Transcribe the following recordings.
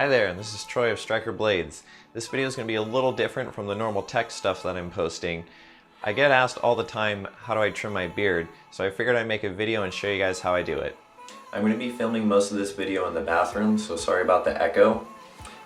Hi there, and this is Troy of Striker Blades. This video is going to be a little different from the normal tech stuff that I'm posting. I get asked all the time, how do I trim my beard? So I figured I'd make a video and show you guys how I do it. I'm going to be filming most of this video in the bathroom, so sorry about the echo.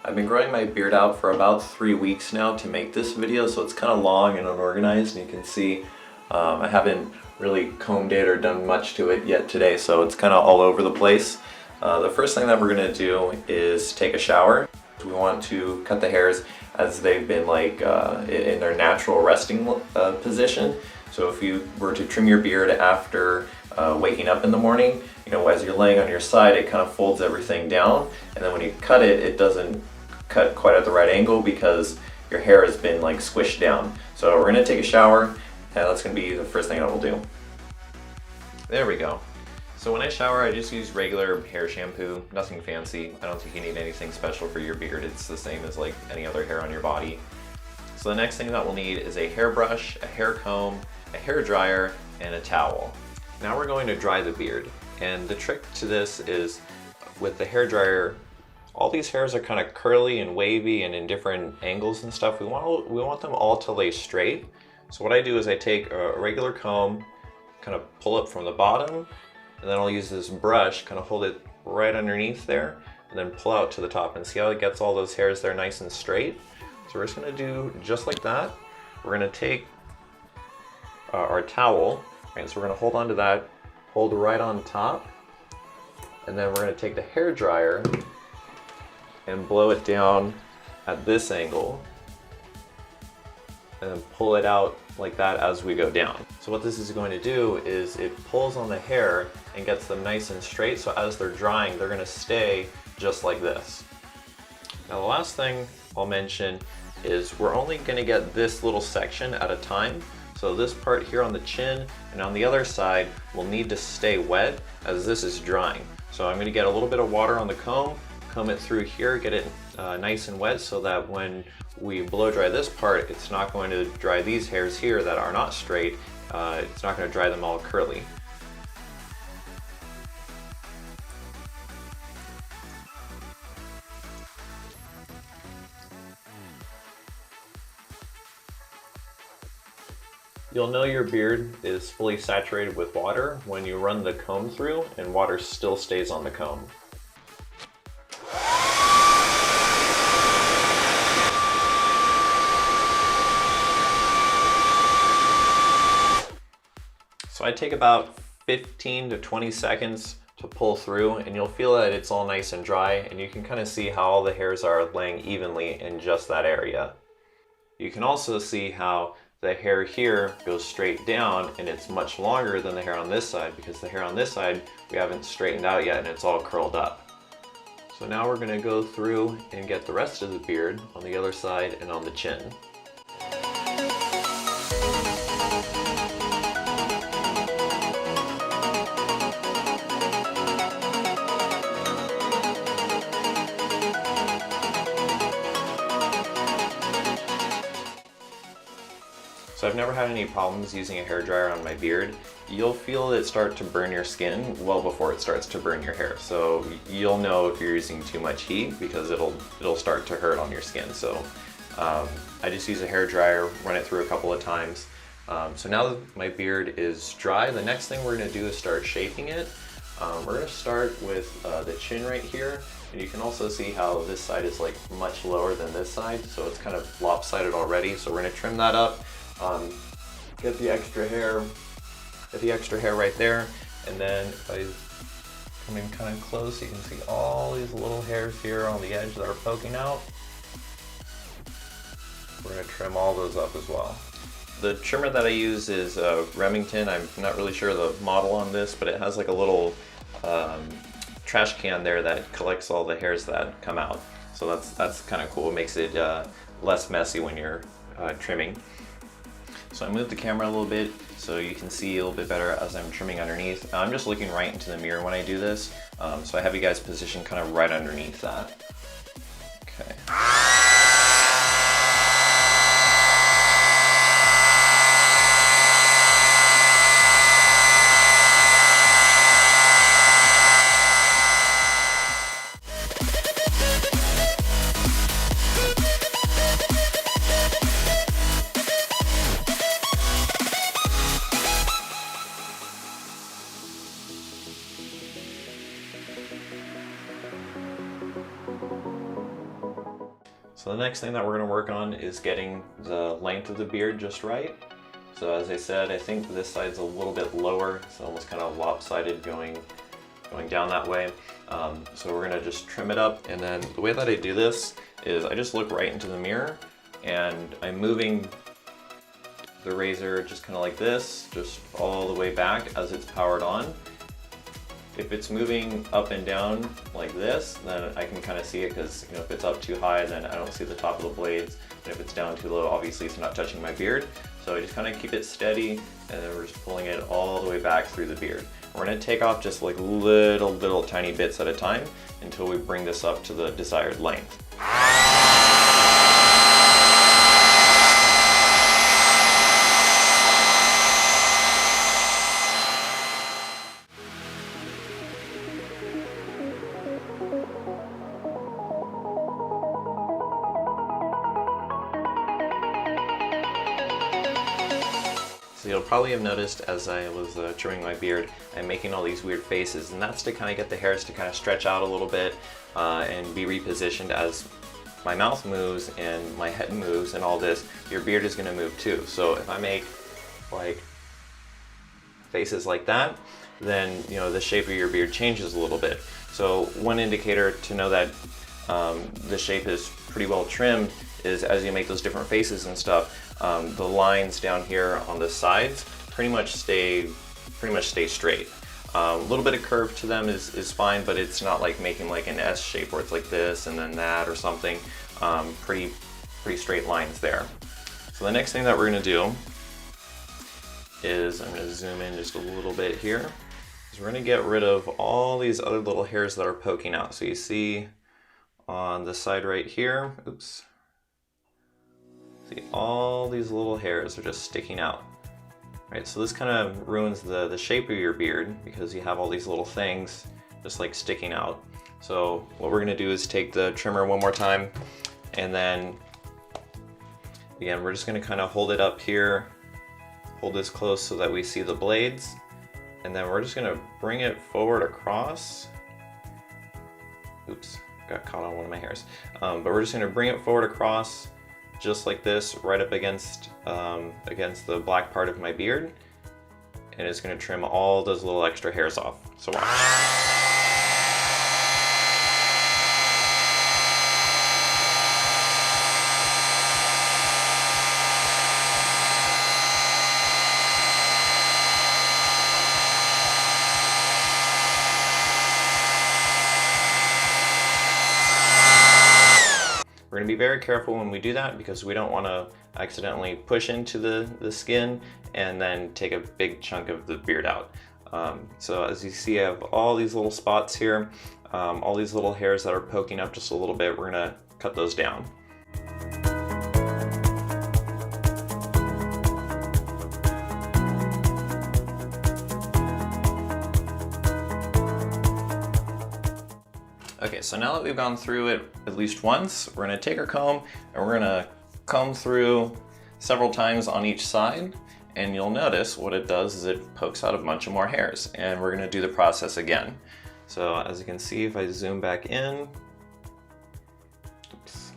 I've been growing my beard out for about 3 weeks now to make this video, so it's kind of long and unorganized, and you can see I haven't really combed it or done much to it yet today, so it's kind of all over the place. The first thing that we're going to do is take a shower. We want to cut the hairs as they've been in their natural resting position. So if you were to trim your beard after waking up in the morning, you know, as you're laying on your side, it kind of folds everything down, and then when you cut it, it doesn't cut quite at the right angle because your hair has been like squished down. So we're going to take a shower, and that's going to be the first thing that we'll do. There we go. So when I shower, I just use regular hair shampoo, nothing fancy. I don't think you need anything special for your beard. It's the same as like any other hair on your body. So the next thing that we'll need is a hairbrush, a hair comb, a hair dryer, and a towel. Now we're going to dry the beard. And the trick to this is with the hair dryer, all these hairs are kind of curly and wavy and in different angles and stuff. We want them all to lay straight. So what I do is I take a regular comb, kind of pull it from the bottom, and then I'll use this brush, kind of hold it right underneath there, and then pull out to the top, and see how it gets all those hairs there nice and straight. So we're just going to do just like that. We're going to take our towel, right, so we're going to hold on to that, hold right on top, and then we're going to take the hair dryer and blow it down at this angle, and then pull it out like that as we go down. So what this is going to do is it pulls on the hair and gets them nice and straight, so as they're drying, they're going to stay just like this. Now the last thing I'll mention is we're only going to get this little section at a time. So this part here on the chin and on the other side will need to stay wet as this is drying. So I'm going to get a little bit of water on the comb it through here, get it nice and wet so that when we blow dry this part, it's not going to dry these hairs here that are not straight. It's not going to dry them all curly. You'll know your beard is fully saturated with water when you run the comb through and water still stays on the comb. So I take about 15 to 20 seconds to pull through, and you'll feel that it's all nice and dry, and you can kind of see how all the hairs are laying evenly in just that area. You can also see how the hair here goes straight down, and it's much longer than the hair on this side because the hair on this side we haven't straightened out yet and it's all curled up. So now we're going to go through and get the rest of the beard on the other side and on the chin. So I've never had any problems using a hairdryer on my beard. You'll feel it start to burn your skin well before it starts to burn your hair. So you'll know if you're using too much heat because it'll start to hurt on your skin. So I just use a hairdryer, run it through a couple of times. So now that my beard is dry, the next thing we're going to do is start shaping it. We're going to start with the chin right here. And you can also see how this side is like much lower than this side. So it's kind of lopsided already. So we're going to trim that up. Get the extra hair right there, and then if I come in kind of close, you can see all these little hairs here on the edge that are poking out. We're going to trim all those up as well. The trimmer that I use is Remington. I'm not really sure the model on this, but it has like a little trash can there that collects all the hairs that come out. So that's kind of cool. It makes it less messy when you're trimming. So I moved the camera a little bit so you can see a little bit better as I'm trimming underneath. I'm just looking right into the mirror when I do this, so I have you guys positioned kind of right underneath that. Okay. So the next thing that we're going to work on is getting the length of the beard just right. So as I said, I think this side's a little bit lower. It's almost kind of lopsided going down that way. So we're going to just trim it up. And then the way that I do this is I just look right into the mirror and I'm moving the razor just kind of like this, just all the way back as it's powered on. If it's moving up and down like this, then I can kind of see it, because if it's up too high, then I don't see the top of the blades. And if it's down too low, obviously it's not touching my beard. So I just kind of keep it steady, and then we're just pulling it all the way back through the beard. We're going to take off just like little tiny bits at a time until we bring this up to the desired length. So you'll probably have noticed as I was trimming my beard, I'm making all these weird faces, and that's to kind of get the hairs to kind of stretch out a little bit and be repositioned as my mouth moves and my head moves and all this. Your beard is going to move too. So if I make like faces like that, then the shape of your beard changes a little bit. So one indicator to know that the shape is pretty well trimmed is as you make those different faces and stuff, the lines down here on the sides pretty much stay straight. A little bit of curve to them is fine, but it's not like making like an S shape where it's like this and then that or something. Pretty straight lines there. So the next thing that we're going to do is, I'm going to zoom in just a little bit here, is we're going to get rid of all these other little hairs that are poking out. So you see on the side right here, oops, see all these little hairs are just sticking out. Right, so this kind of ruins the shape of your beard because you have all these little things just like sticking out. So what we're going to do is take the trimmer one more time, and then again we're just going to kind of hold it up here, hold this close so that we see the blades, and then we're just going to bring it forward across. Oops, got caught on one of my hairs. But we're just going to bring it forward across just like this, right up against the black part of my beard, and it's going to trim all those little extra hairs off. So watch. We're going to be very careful when we do that because we don't want to accidentally push into the skin and then take a big chunk of the beard out. So as you see, I have all these little spots here, all these little hairs that are poking up just a little bit. We're going to cut those down. Okay, so now that we've gone through it at least once, we're going to take our comb and we're going to comb through several times on each side, and you'll notice what it does is it pokes out a bunch of more hairs, and we're going to do the process again. So as you can see, if I zoom back in, oops,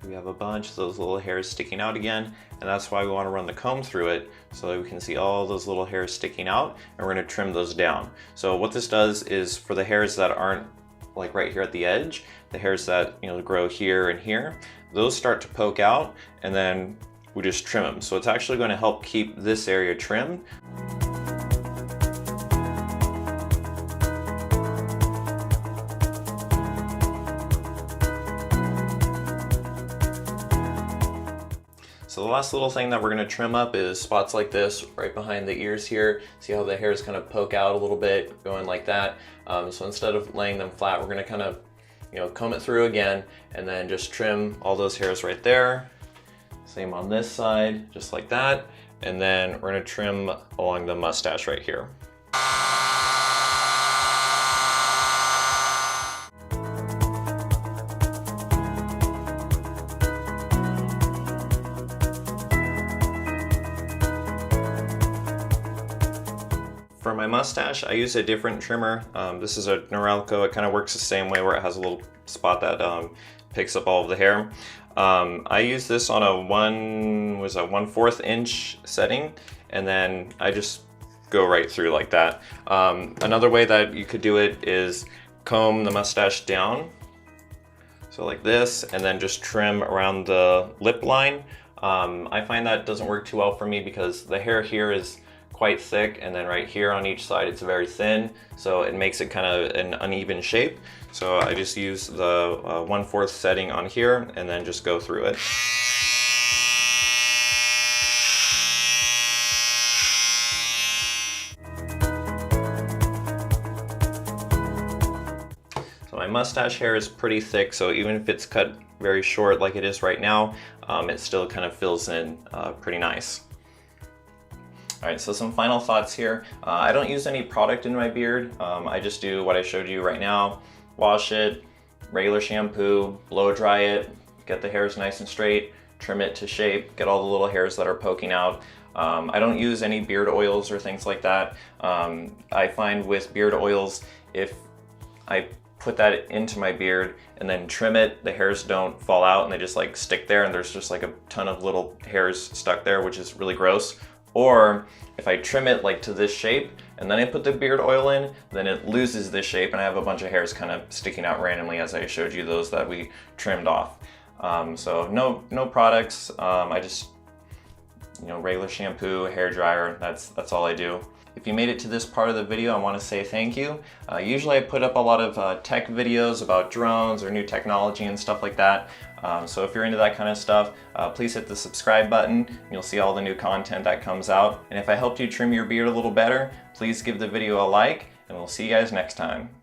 we have a bunch of those little hairs sticking out again, and that's why we want to run the comb through it so that we can see all those little hairs sticking out, and we're going to trim those down. So what this does is for the hairs that aren't like right here at the edge, the hairs that grow here and here, those start to poke out, and then we just trim them. So it's actually going to help keep this area trimmed. So the last little thing that we're going to trim up is spots like this right behind the ears here. See how the hairs kind of poke out a little bit, going like that. So instead of laying them flat, we're going to kind of comb it through again and then just trim all those hairs right there. Same on this side, just like that. And then we're going to trim along the mustache right here. For my mustache, I use a different trimmer. This is a Norelco. It kind of works the same way, where it has a little spot that picks up all of the hair. I use this on a 1/4 inch setting, and then I just go right through like that. Another way that you could do it is comb the mustache down, so like this, and then just trim around the lip line. I find that doesn't work too well for me because the hair here is quite thick, and then right here on each side it's very thin, so it makes it kind of an uneven shape. So I just use the 1/4 setting on here and then just go through it. So my mustache hair is pretty thick, so even if it's cut very short like it is right now, it still kind of fills in pretty nice. All right, so some final thoughts here. I don't use any product in my beard. I just do what I showed you right now. Wash it, regular shampoo, blow dry it, get the hairs nice and straight, trim it to shape, get all the little hairs that are poking out. I don't use any beard oils or things like that. I find with beard oils, if I put that into my beard and then trim it, the hairs don't fall out and they just like stick there, and there's just like a ton of little hairs stuck there, which is really gross. Or if I trim it like to this shape and then I put the beard oil in, then it loses this shape and I have a bunch of hairs kind of sticking out randomly, as I showed you those that we trimmed off. So no products. I just, regular shampoo, hair dryer, that's all I do. If you made it to this part of the video, I want to say thank you. Usually I put up a lot of tech videos about drones or new technology and stuff like that. So if you're into that kind of stuff, please hit the subscribe button. You'll see all the new content that comes out. And if I helped you trim your beard a little better, please give the video a like, and we'll see you guys next time.